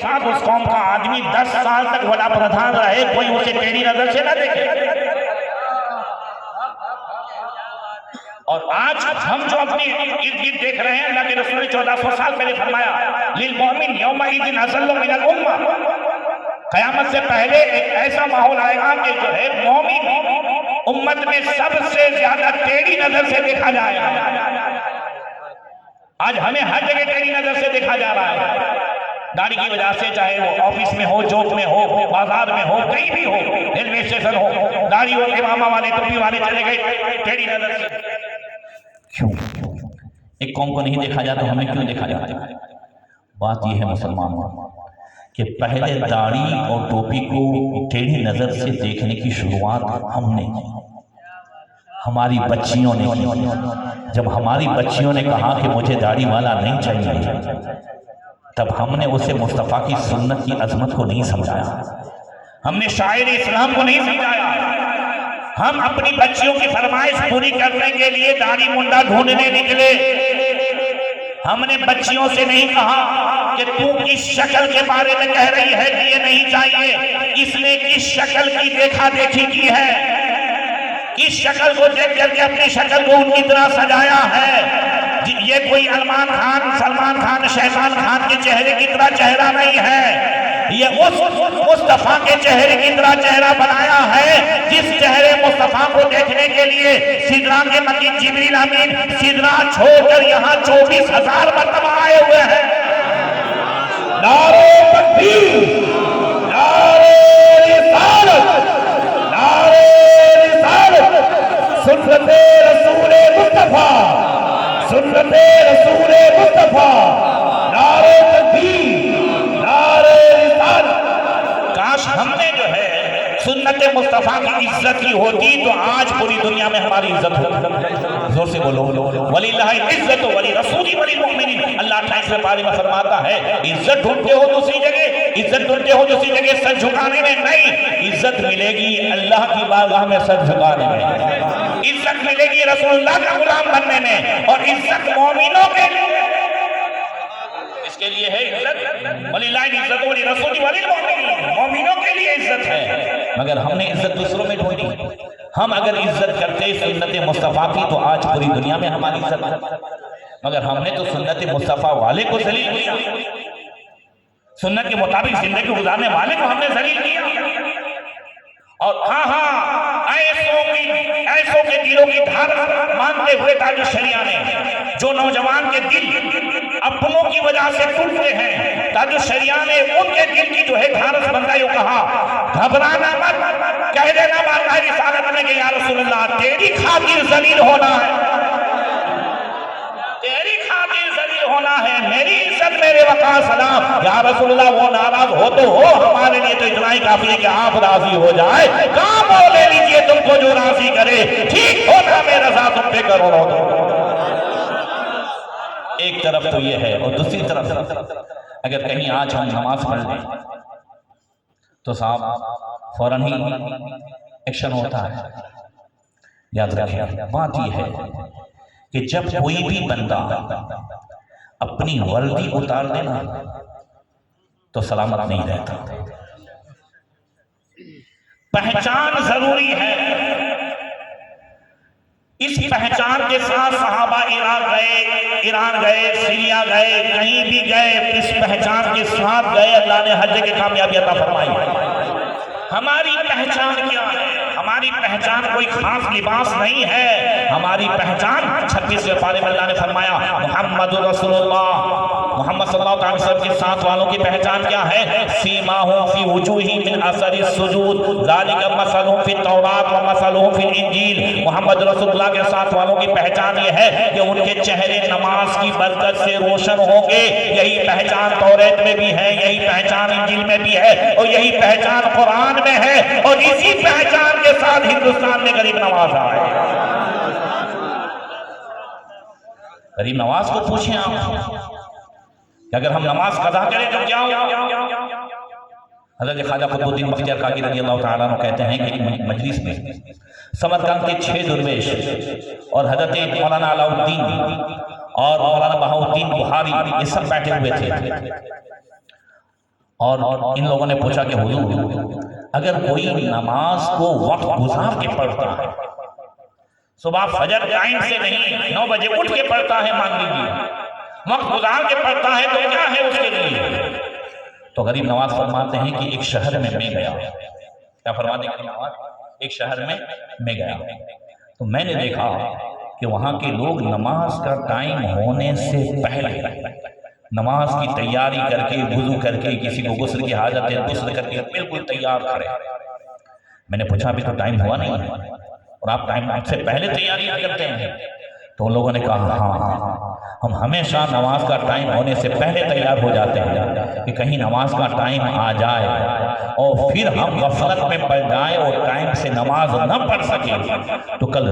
ساتھ اس قوم کا آدمی 10 سال تک وڈا پردھان رہے، کوئی اسے ٹیڑھی نظر سے نہ دیکھے۔ اور آج ہم جو اپنی ارد گرد دیکھ رہے ہیں، اللہ کے رسول نے 1400 سال پہلے فرمایا للمؤمن یومئذ اذل من الامہ، قیامت سے پہلے ایک ایسا ماحول آئے گا کہ جو ہے مومن امت میں سب سے زیادہ ٹیڑھی نظر سے دیکھا جائے گا۔ آج ہمیں ہر جگہ ٹیڑھی نظر سے دیکھا جا رہا ہے، داڑھی کی وجہ سے، چاہے وہ آفس میں ہو، جاب میں ہو، بازار میں ہو، کہیں بھی ہو، ریلوے اسٹیشن ہو، داڑھی اور امامہ والے ٹوپی والے چلے گئے ٹیڑھی نظر سے۔ کیوں ایک قوم کو نہیں دیکھا جاتا، ہمیں کیوں دیکھا جاتا ہے؟ بات یہ ہے مسلمانوں کہ پہلے داڑھی اور ٹوپی کو ٹیڑھی نظر سے دیکھنے کی شروعات ہم نے کی، ہماری بچیوں نے کی۔ جب ہماری بچیوں نے کہا کہ مجھے داڑھی والا نہیں چاہیے، تب ہم نے اسے مصطفیٰ کی سنت کی عظمت کو نہیں سمجھایا، ہم نے شاعر اسلام کو نہیں سمجھایا۔ ہم اپنی بچیوں کی فرمائش پوری کرنے کے لیے داڑھی منڈا ڈھونڈنے نکلے۔ ہم نے بچیوں سے نہیں کہا کہ تو اس شکل کے بارے میں کہہ رہی ہے کہ یہ نہیں چاہیے، اس نے اس شکل کی دیکھا دیکھی کی ہے، اس شکل کو دیکھ کر کے اپنی شکل کو ان کی طرح سجایا ہے۔ یہ کوئی سلمان خان، شہزاد خان کے چہرے کی طرح چہرہ نہیں ہے، یہ اس مصطفیٰ کے چہرے کی طرح چہرہ بنایا ہے جس چہرے مصطفیٰ کو دیکھنے کے لیے سدرا کے مکین جبریل امین سدرا چھوڑ کر یہاں 24,000 مرتبہ آئے ہوئے ہیں۔ نعرہ تکبیر، نعرہ رسالت، نعرہ رسالت، سنت رسول مصطفیٰ، سنت رسول مصطفیٰ، نعرہ تکبیر، نعرہ رسالت۔ کاش ہم نے جو ہے سنت مصطفیٰ کی عزت کی ہوتی تو آج پوری دنیا میں ہماری عزت ہوتی۔ زور سے بولو، وَلِلَّهِ الْعِزَّةُ وَلِرَسُولِهِ وَلِلْمُؤْمِنِينَ۔ اللہ 28ویں پارے میں فرماتا ہے عزت ڈھونڈتے ہو دوسری جگہ، عزت ڈھونڈتے ہو دوسری جگہ سر جھکانے میں نہیں، عزت ملے گی اللہ کی بارگاہ میں سر جھکانے میں، عزت ملے گی رسول اللہ کا غلام بننے میں، اور عزت مومنوں کے لیے، اس کے لیے ہے عزت، وَلِلَّهِ الْعِزَّةُ وَلِرَسُولِهِ وَلِلْمُؤْمِنِينَ، مومنوں کے لیے عزت ہے۔ مگر ہم نے عزت دوسروں میں ڈھونڈی۔ ہم اگر عزت کرتے سنت مصطفیٰ کی تو آج پوری دنیا میں ہماری عزت ہے، مگر ہم نے تو سنت مصطفیٰ والے کو ذلیل کیا، سنت کے مطابق زندگی گزارنے والے کو ہم نے ذلیل کیا۔ اور ایسوں کے دلوں کی دھڑک مانتے ہوئے تاج الشریعہ نے، جو نوجوان کے دل اپنوں کی وجہ سے ٹوٹتے ہیں، تاج الشریعہ نے ان کے دل کی جو ہے دھارس بندائیوں کہا گھبرانا مت، کہہ دینا بارگاہ رسالت میں کہ یا رسول اللہ تیری خاطر ذلیل ہونا ہے، تیری خاطر ذلیل ہونا ہے، میری عزت میرے وقار سلام۔ یا رسول اللہ وہ ناراض ہو تو ہو، ہمارے لیے تو اتنا ہی کافی ہے کہ آپ راضی ہو جائے، کام ہو لے لیجئے تم کو جو راضی کرے، ٹھیک ہونا میں رضا تم پہ کرو رو۔ ایک طرف تو یہ ہے، اور دوسری طرف اگر کہیں آج ہم نماز پڑھ لیں تو صاحب فوراً ہی ایکشن ہوتا ہے۔ یاد رکھیں بات یہ ہے کہ جب کوئی بھی بندہ اپنی وردی اتار دینا تو سلامت نہیں رہتا۔ پہچان ضروری ہے، اس پہچان کے ساتھ صحابہ ایران گئے، سیریا گئے، کہیں بھی گئے، اس پہچان کے ساتھ گئے، اللہ نے ہر جگہ کامیابی عطا فرمائی۔ ہماری پہچان کیا ہے؟ ہماری پہچان کوئی خاص لباس نہیں ہے، ہماری پہچان 26ویں پارے میں اللہ نے فرمایا محمد رسول اللہ، محمد صلی اللہ علیہ وسلم کے ساتھ والوں کی پہچان کیا ہے؟ سیماہم فی وجوہہم من اثر السجود ذالک مثلہم فی التوراۃ ومثلہم فی الانجیل۔ محمد رسول اللہ کے ساتھ والوں کی پہچان یہ ہے کہ ان کے چہرے نماز کی برکت سے روشن ہوں گے، یہی پہچان توریت میں بھی ہے، یہی پہچان انجیل میں بھی ہے، اور یہی پہچان قرآن میں ہے، اور اسی پہچان کے ساتھ ہندوستان میں غریب نواز آئے۔ غریب نواز کو پوچھیں آپ کہ اگر ہم نماز قضا کریں تو کیا ہو؟ حضرت خواجہ قطب الدین بختیار کاکی رضی اللہ تعالیٰ عنہ کہتے ہیں کہ ایک مجلس میں سمرقند کے 6 درویش اور حضرت مولانا علاء الدین اور مولانا بہاؤالدین بخاری یہ سب بیٹھے ہوئے تھے، اور ان لوگوں نے پوچھا کہ حضور اگر کوئی نماز کو وقت گزار کے پڑھتا ہے، صبح فجر ٹائم سے نہیں 9 بجے اٹھ کے پڑھتا ہے، مان لیجیے وقت گزار کے پڑھتا ہے، تو کیا ہے اس کے لیے؟ تو غریب نواز فرماتے ہیں کہ ایک شہر میں گیا، کیا فرماتے ہیں غریب نواز؟ ایک شہر میں گیا تو میں نے دیکھا کہ وہاں کے لوگ نماز کا ٹائم ہونے سے پہلے نماز کی تیاری کر کے، وضو کر کے، کسی کو غسل کی حاجت ہے غسل کر کے بالکل تیار کھڑے۔ میں نے پوچھا ابھی تو ٹائم ہوا نہیں ہے اور آپ ٹائم سے پہلے تیاریاں کرتے ہیں؟ تو ان لوگوں نے کہا ہاں ہم ہمیشہ نماز کا ٹائم ہونے سے پہلے تیار ہو جاتے ہیں کہ کہیں نماز کا ٹائم آ جائے اور پھر ہم غفلت میں پڑ جائیں اور ٹائم سے نماز نہ پڑھ سکیں تو کل